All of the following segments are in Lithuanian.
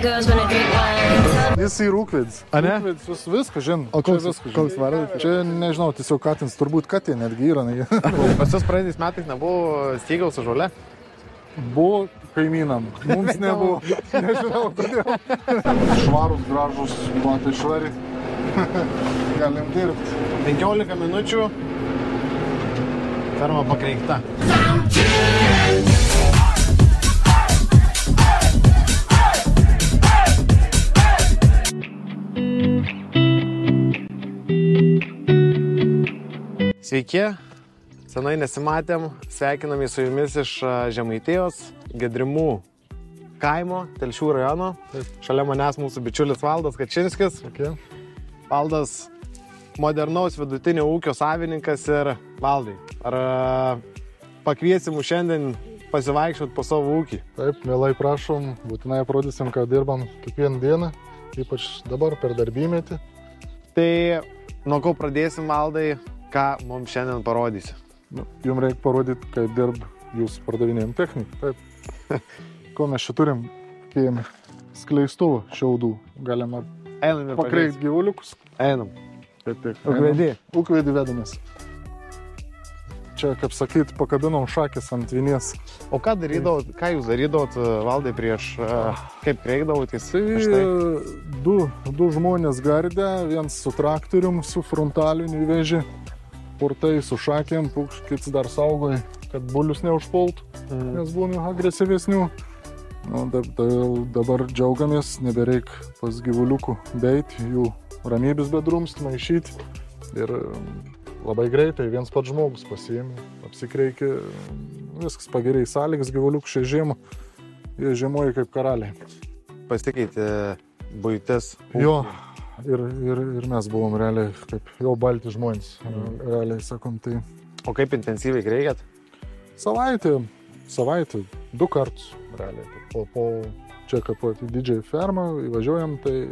goes when I drink wine. Jis į rūkvedis. Ane? Rūkvedis viską žino. O čia viską žino. koks vardas? Čia, nežinau, tiesiog katins, turbūt katė netgi yra. Pas jūs praeitais metais nebuvo stygiaus su žole? Buvo kaimynam, mums nebuvo. Nežinau, kodėl. Švarus, gražus, matai švari. Galim dirbti. 15 minučių. Ferma pakreikta. Sveiki, senai nesimatėm, sveikiname su jumis iš Žemaitijos, Gedrimų kaimo, Telšių rajono. Šalia manęs mūsų bičiulis Valdas Kačinskis. Okay. Valdas modernaus vidutinio ūkio savininkas ir Valdai, ar pakviesim šiandien pasivaikščiot po savo ūkį? Taip, mielai prašom, būtinai parodysim, ką dirbam kiekvieną dieną, ypač dabar per darbymetį. Tai nuo ko pradėsim, Valdai, ką mums šiandien parodysi? Jums reikia parodyti, kaip dirb jūsų pardavinėjim techniką. Taip. Ko mes čia turim? Skleistuvą šiaudų. Galima pakreikti gyvuliukus. Einam. Ūkvedį vedamės. Čia, kaip sakyt, pakabinom šakės ant vinies. O ką jūs darydavot, Valdai, prieš, kaip kreikdavotės? Tai du žmonės gardė, vienas su traktorium, su frontaliniu vežė, portai su šakėm, kits dar saugoja, kad bulius neužpultų, nes būna agresyvesnių. Dabar džiaugiamės, nebereik pas gyvuliukų beit, jų ramybės bedrums, maišyti. Ir labai greitai viens pats žmogus pasiėmė, apsikreikė, viskas pagerėjo sąlygas, gyvuliukų šią žiemą, jie žiemoja kaip karaliai. Pasikeitė buitis. Jo, ir mes buvom realiai, kaip jau balti žmonės, realiai sakom, tai... O kaip intensyviai kreikėt? Savaitę, 2 kartus, realiai. Po čia kapuoti didžiai fermą, įvažiuojam, tai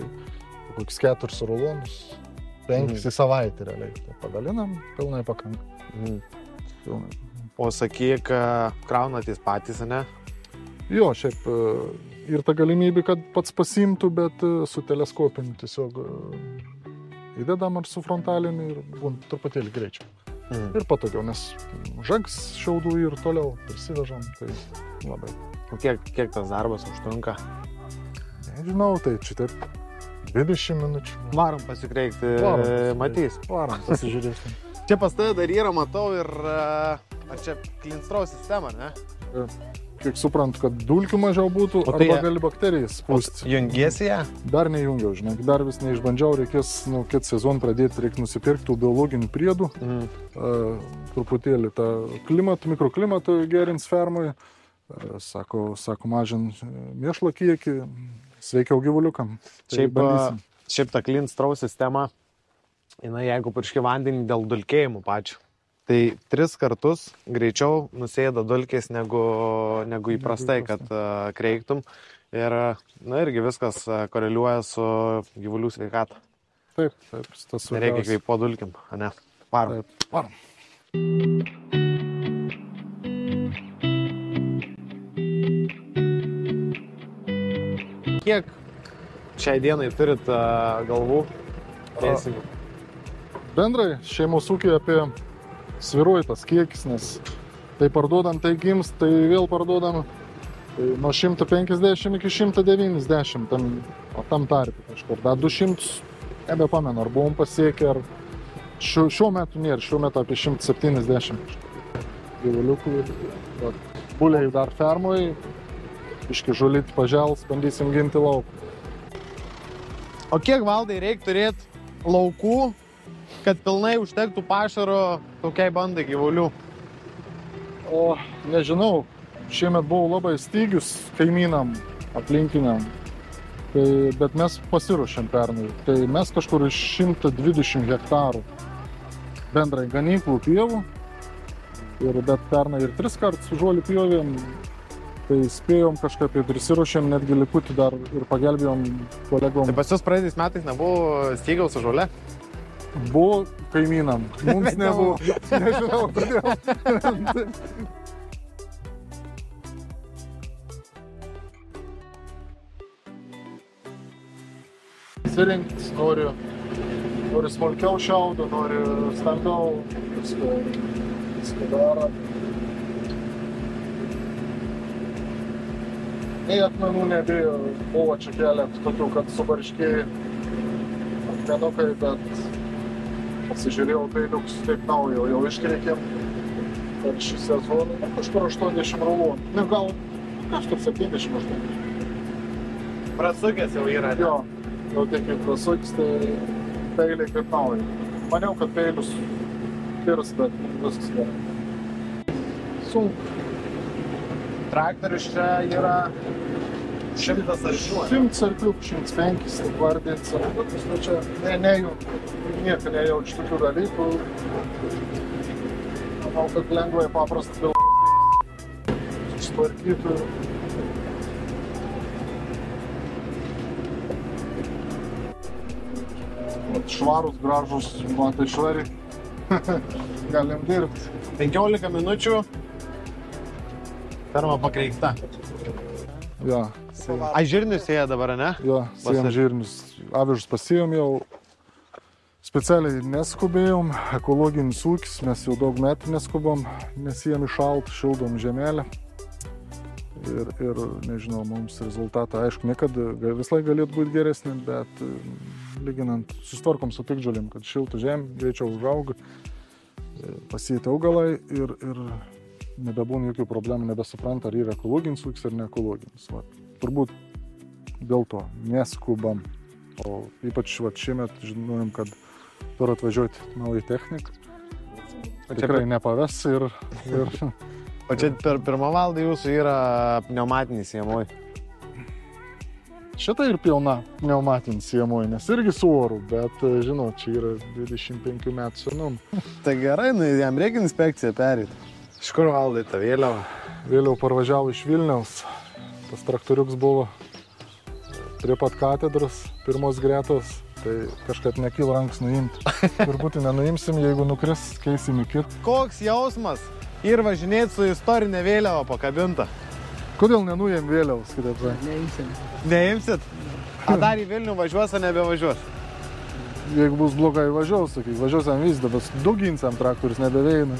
kokius 4 rulonus, 5 į savaitę realiai. Tai padalinam, pilnai pakanka. O sakyk, kraunatės patys, ne? Jo, šiaip ir ta galimybė, kad pats pasimtų, bet su teleskopiniu tiesiog įdedam ar su frontaliniu ir būna truputėlį greičiau. Ir patogiau, nes žags šiaudų ir toliau prisivežam, tai labai. O kiek tas darbas užtrunka? Nežinau, tai čia taip 20 minučių. Varom pasikreikti, matys. Varom, pasižiūrėsim. Čia pas tave dar yra, matau, ir ar čia klinstrau sistema, ne? Kiek suprantu, kad dulkių mažiau būtų, arba gali bakterijas spūsti. Jungiesi ją? Dar nejungiau, žinai, dar vis neišbandžiau, reikės, kitą sezoną pradėti, reikia nusipirkti tų biologinių priedų, truputėlį tą klimatą, mikroklimatą gerins fermoje, sako, mažin mėšlo kiekį, sveikiau gyvuliukam. Tai šiaip ta klinstrau sistema, jeigu purški vandenį dėl dulkėjimų pačių, tai 3 kartus greičiau nusėda dulkės negu įprastai, kad kreiktum. Ir irgi viskas koreliuoja su gyvulių sveikata. Taip, tas svarbiausia. Nereikia kveipo dulkim, ne? Varom. Varom. Kiek šiai dienai turit galvų mėsinių? Bendrai šeimos ūkiai apie sviruoja tas kiekis, nes tai parduodam, tai gims, tai vėl parduodam. Tai nuo 150 iki 190 tam tarpe kažkur. Dar 200, nebepamenu, ar buvom pasiekę, ar šiuo metu nėra, šiuo metu apie 170 gyvuliukų. Buliai dar fermoj, iški žulyt pažels, bandysim ginti laukų. O kiek, Valdai, reikia turėti laukų, kad pilnai užtektų pašaro tokiai bandai gyvulių? O, nežinau, šiemet buvau labai stygius kaimynam, aplinkiniam, bet mes pasiruošėm pernai. Tai mes kažkur iš 120 hektarų bendrai ganyklų pievų, bet pernai ir 3 kartus žolį pjovėm, tai spėjom kažkaip ir prisiruošėm, netgi likutį dar ir pagelbėjom kolegom. Tai pas jūs praeitais metais nebuvo stygiaus su žole? Buvo kaimynam, mums nebuvo, nežinau kodėl. pasirinkti, nori smulkiau šiaudo, nori stambiau, viską daro. Nei akmenų nebijo, buvo čia keletą tokių, kad subarškėjai akmenukai, bet pasižiūrėjau peiliukus taip naujo, jau iškreikėm per šį sezoną, kažkur 80 rulonų, ne gal kažkur 70-80. Prasukęs jau yra. Jo, jau tiek kaip prasukęs, tai peiliai kaip naujo. Maniau, kad peilius pirs, bet viskas gerai. Sunku. Traktorius čia yra 100 arklių. 100 arklių, 105, tai vardinti sarbutis, nu čia nieko nejaučiu tokių dalykų. Manau, kad lengvai paprastas dėl susitvarkytų. Švarus, gražus, matai švari. Galim dirbti. 15 minučių. Ferma pakreikta. Jo. Ai, žirnius sėja dabar, ne? Jo, sėjom žirnius. Avižus pasėjom jau. Specialiai neskubėjom. Ekologinis ūkis, mes jau daug metų neskubom. Nesėjom į šaltą, šildom žemelę. Ir nežinau, mums rezultatą, aišku, niekad visai galėtų būti geresnį, bet lyginant, susitvarkom su piktžolėm, kad šiltų žemė, greičiau užauga, pasijėti augalai ir nebebūna jokių problemų, nebesupranta, ar yra ekologinis ūkis ar ne ekologinis. Va, turbūt dėl to neskubam, o ypač šiemet žinom, kad turi atvažiuoti naują techniką, tikrai nepaves ir... O čia pirmą valandą jūsų yra pneumatinis sėjamoj. Šitą ir pilna pneumatinis sėjamoj, nes irgi su oru, bet, žinot, čia yra 25 metų senum. Tai gerai, nu jam reikia inspekciją perėti. Iš kur valdai tą vėliavą? Vėliau parvažiavo iš Vilniaus, tas traktoriuks buvo prie pat katedros, pirmos gretos, tai kažkaip nekyl ranks nuimti. Turbūt nenuimsim, jeigu nukris, keisim į kitą. Koks jausmas ir važinėti su istorinė vėliava pakabinta? Kodėl nenuėm vėliavos, kitaip sakant? Neimsim. Neimsit? A dar į Vilnių važiuos, ar nebevažiuos? Jeigu bus blogai važiuos, sakyk, važiuosiam vis, bet duginsiam traktorius nebeveina.